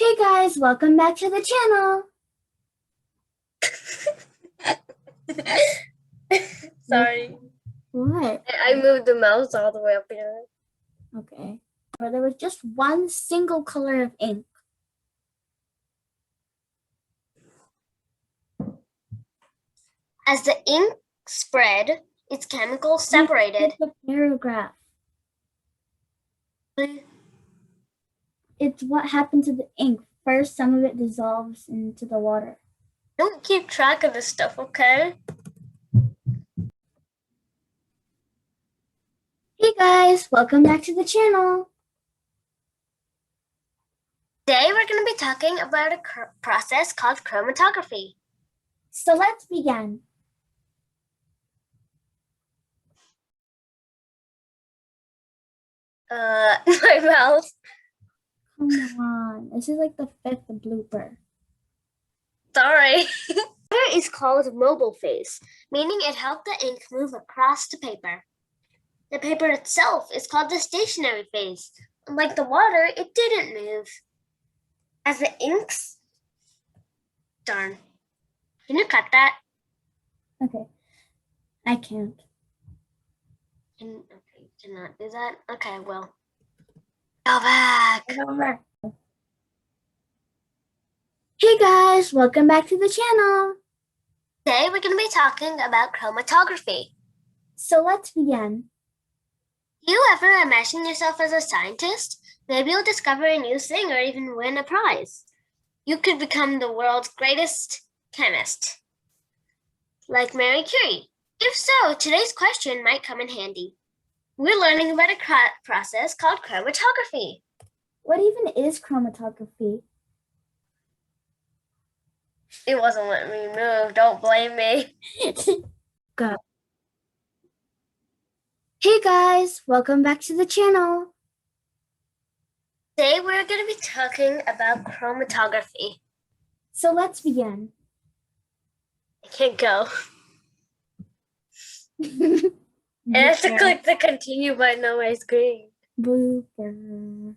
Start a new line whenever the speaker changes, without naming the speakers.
Hey guys, welcome back to the channel.
Sorry.
What?
I moved the mouse all the way up here.
Okay. Where there was just one single color of ink.
As the ink spread, its chemicals separated.
The paragraph. It's what happened to the ink. First, some of it dissolves into the water.
Don't keep track of this stuff, okay?
Hey guys, welcome back to the channel.
Today we're going to be talking about a process called chromatography.
So let's begin.
My mouse.
Come on. This is like the 5th blooper.
Sorry. Water is called mobile phase, meaning it helped the ink move across the paper. The paper itself is called the stationary phase. Unlike the water, it didn't move. As the inks... Darn. Can you cut that?
Okay. I can't.
Okay, cannot do that? Okay, well. Go back.
Over. Hey guys, welcome back to the channel.
Today we're going to be talking about chromatography.
So let's begin.
Do you ever imagine yourself as a scientist? Maybe you'll discover a new thing or even win a prize. You could become the world's greatest chemist, like Marie Curie. If so, today's question might come in handy. We're learning about a process called chromatography.
What even is chromatography?
It wasn't letting me move. Don't blame me.
Go. Hey guys, welcome back to the channel.
Today we're going to be talking about chromatography.
So let's begin.
I can't go. I have to click the continue button on my screen.
Blooper.